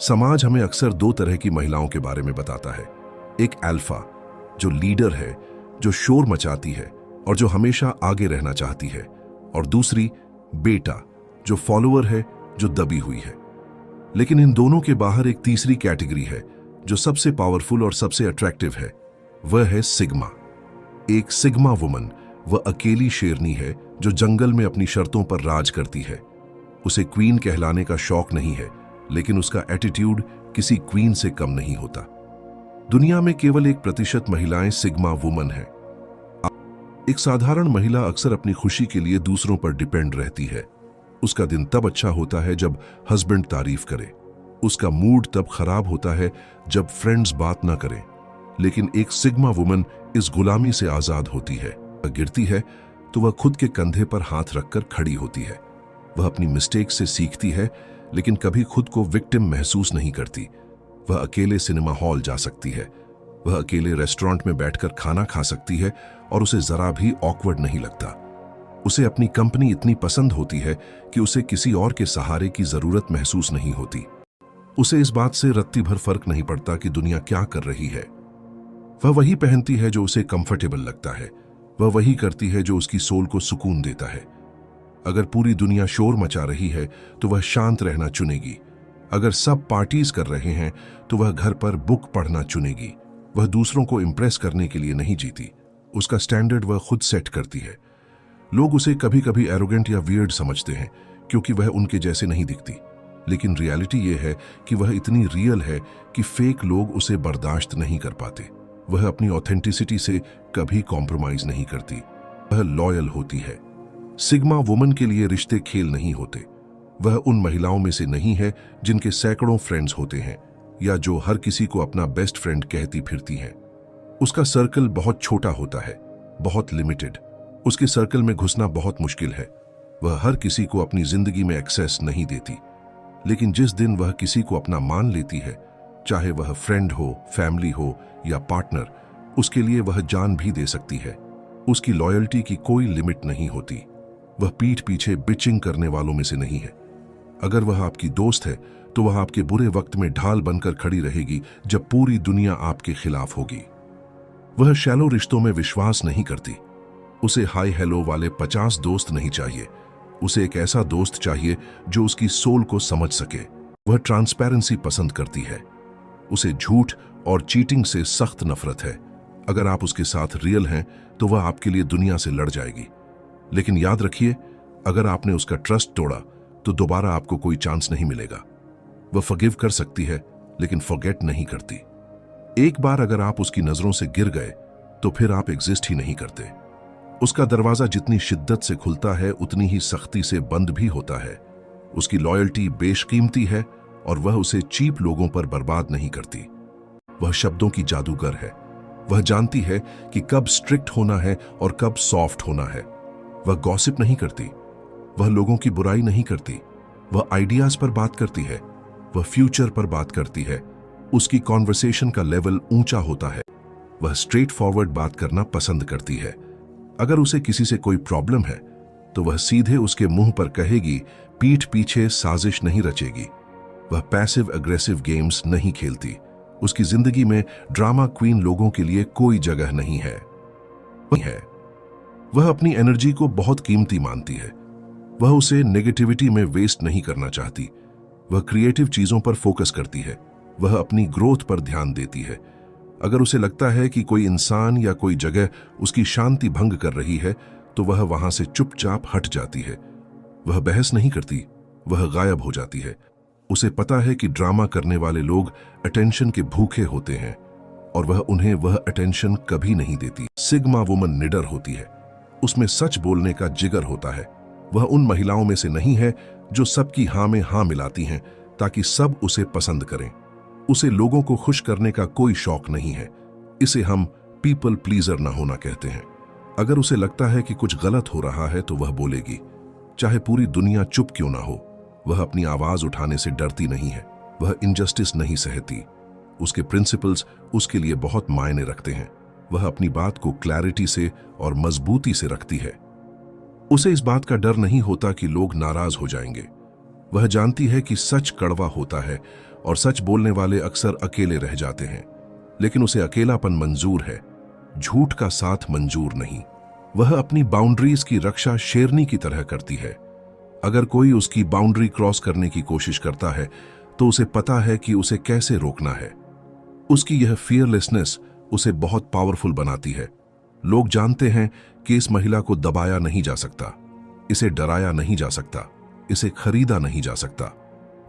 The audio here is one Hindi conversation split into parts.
समाज हमें अक्सर दो तरह की महिलाओं के बारे में बताता है। एक अल्फा, जो लीडर है, जो शोर मचाती है और जो हमेशा आगे रहना चाहती है, और दूसरी बेटा, जो फॉलोअर है, जो दबी हुई है। लेकिन इन दोनों के बाहर एक तीसरी कैटेगरी है जो सबसे पावरफुल और सबसे अट्रैक्टिव है। वह है सिग्मा। एक सिग्मा वुमन वह अकेली शेरनी है जो जंगल में अपनी शर्तों पर राज करती है। उसे क्वीन कहलाने का शौक नहीं है, लेकिन उसका एटीट्यूड किसी क्वीन से कम नहीं होता। दुनिया में केवल 1% महिलाएं सिग्मा वुमन हैं। एक साधारण महिला अक्सर अपनी खुशी के लिए दूसरों पर डिपेंड रहती है। उसका दिन तब अच्छा होता है जब हस्बैंड तारीफ करे। उसका मूड तब खराब होता है जब फ्रेंड्स बात ना करें। लेकिन एक सिग्मा वुमन इस गुलामी से आजाद होती है। वह गिरती है तो वह खुद के कंधे पर हाथ रखकर खड़ी होती है। वह अपनी मिस्टेक से सीखती है, लेकिन कभी खुद को विक्टिम महसूस नहीं करती। वह अकेले सिनेमा हॉल जा सकती है। वह अकेले रेस्टोरेंट में बैठकर खाना खा सकती है और उसे जरा भी ऑकवर्ड नहीं लगता। उसे अपनी कंपनी इतनी पसंद होती है कि उसे किसी और के सहारे की जरूरत महसूस नहीं होती। उसे इस बात से रत्ती भर फर्क नहीं पड़ता कि दुनिया क्या कर रही है। वह वही पहनती है जो उसे कंफर्टेबल लगता है। वह वही करती है जो उसकी सोल को सुकून देता है। अगर पूरी दुनिया शोर मचा रही है तो वह शांत रहना चुनेगी। अगर सब पार्टीज कर रहे हैं तो वह घर पर बुक पढ़ना चुनेगी। वह दूसरों को इंप्रेस करने के लिए नहीं जीती। उसका स्टैंडर्ड वह खुद सेट करती है। लोग उसे कभी कभी एरोगेंट या वियर्ड समझते हैं क्योंकि वह उनके जैसे नहीं दिखती। लेकिन रियलिटी यह है कि वह इतनी रियल है कि फेक लोग उसे बर्दाश्त नहीं कर पाते। वह अपनी ऑथेंटिसिटी से कभी कॉम्प्रोमाइज नहीं करती। वह लॉयल होती है। सिग्मा वुमन के लिए रिश्ते खेल नहीं होते। वह उन महिलाओं में से नहीं है जिनके सैकड़ों फ्रेंड्स होते हैं या जो हर किसी को अपना बेस्ट फ्रेंड कहती फिरती हैं। उसका सर्कल बहुत छोटा होता है, बहुत लिमिटेड। उसके सर्कल में घुसना बहुत मुश्किल है। वह हर किसी को अपनी जिंदगी में एक्सेस नहीं देती। लेकिन जिस दिन वह किसी को अपना मान लेती है, चाहे वह फ्रेंड हो, फैमिली हो या पार्टनर, उसके लिए वह जान भी दे सकती है। उसकी लॉयल्टी की कोई लिमिट नहीं होती। वह पीठ पीछे बिचिंग करने वालों में से नहीं है। अगर वह आपकी दोस्त है तो वह आपके बुरे वक्त में ढाल बनकर खड़ी रहेगी जब पूरी दुनिया आपके खिलाफ होगी। वह शैलो रिश्तों में विश्वास नहीं करती। उसे हाई हेलो वाले 50 दोस्त नहीं चाहिए। उसे एक ऐसा दोस्त चाहिए जो उसकी सोल को समझ सके। वह ट्रांसपेरेंसी पसंद करती है। उसे झूठ और चीटिंग से सख्त नफरत है। अगर आप उसके साथ रियल हैं तो वह आपके लिए दुनिया से लड़ जाएगी। लेकिन याद रखिए, अगर आपने उसका ट्रस्ट तोड़ा तो दोबारा आपको कोई चांस नहीं मिलेगा। वह फॉरगिव कर सकती है, लेकिन फॉरगेट नहीं करती। एक बार अगर आप उसकी नजरों से गिर गए तो फिर आप एग्जिस्ट ही नहीं करते। उसका दरवाजा जितनी शिद्दत से खुलता है उतनी ही सख्ती से बंद भी होता है। उसकी लॉयल्टी बेशकीमती है और वह उसे चीप लोगों पर बर्बाद नहीं करती। वह शब्दों की जादूगर है। वह जानती है कि कब स्ट्रिक्ट होना है और कब सॉफ्ट होना है। वह गॉसिप नहीं करती। वह लोगों की बुराई नहीं करती। वह आइडियाज पर बात करती है। वह फ्यूचर पर बात करती है। उसकी कॉन्वर्सेशन का लेवल ऊंचा होता है। वह स्ट्रेट फॉरवर्ड बात करना पसंद करती है। अगर उसे किसी से कोई प्रॉब्लम है तो वह सीधे उसके मुंह पर कहेगी, पीठ पीछे साजिश नहीं रचेगी। वह पैसिव अग्रेसिव गेम्स नहीं खेलती। उसकी जिंदगी में ड्रामा क्वीन लोगों के लिए कोई जगह नहीं है। वह अपनी एनर्जी को बहुत कीमती मानती है। वह उसे नेगेटिविटी में वेस्ट नहीं करना चाहती। वह क्रिएटिव चीजों पर फोकस करती है। वह अपनी ग्रोथ पर ध्यान देती है। अगर उसे लगता है कि कोई इंसान या कोई जगह उसकी शांति भंग कर रही है तो वह वहां से चुपचाप हट जाती है। वह बहस नहीं करती। वह गायब हो जाती है। उसे पता है कि ड्रामा करने वाले लोग अटेंशन के भूखे होते हैं और वह उन्हें वह अटेंशन कभी नहीं देती। सिग्मा वुमन निडर होती है। उसमें सच बोलने का जिगर होता है। वह उन महिलाओं में से नहीं है जो सबकी हाँ में हाँ मिलाती हैं ताकि सब उसे पसंद करें। उसे लोगों को खुश करने का कोई शौक नहीं है। इसे हम पीपल प्लीजर ना होना कहते हैं। अगर उसे लगता है कि कुछ गलत हो रहा है तो वह बोलेगी, चाहे पूरी दुनिया चुप क्यों ना हो। वह अपनी आवाज उठाने से डरती नहीं है। वह इनजस्टिस नहीं सहती। उसके प्रिंसिपल्स उसके लिए बहुत मायने रखते हैं। वह अपनी बात को क्लैरिटी से और मजबूती से रखती है। उसे इस बात का डर नहीं होता कि लोग नाराज हो जाएंगे। वह जानती है कि सच कड़वा होता है और सच बोलने वाले अक्सर अकेले रह जाते हैं, लेकिन उसे अकेलापन मंजूर है, झूठ का साथ मंजूर नहीं। वह अपनी बाउंड्रीज की रक्षा शेरनी की तरह करती है। अगर कोई उसकी बाउंड्री क्रॉस करने की कोशिश करता है तो उसे पता है कि उसे कैसे रोकना है। उसकी यह फियरलेसनेस उसे बहुत पावरफुल बनाती है। लोग जानते हैं कि इस महिला को दबाया नहीं जा सकता, इसे डराया नहीं जा सकता, इसे खरीदा नहीं जा सकता।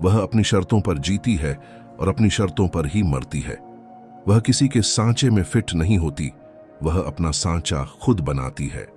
वह अपनी शर्तों पर जीती है और अपनी शर्तों पर ही मरती है। वह किसी के सांचे में फिट नहीं होती, वह अपना सांचा खुद बनाती है।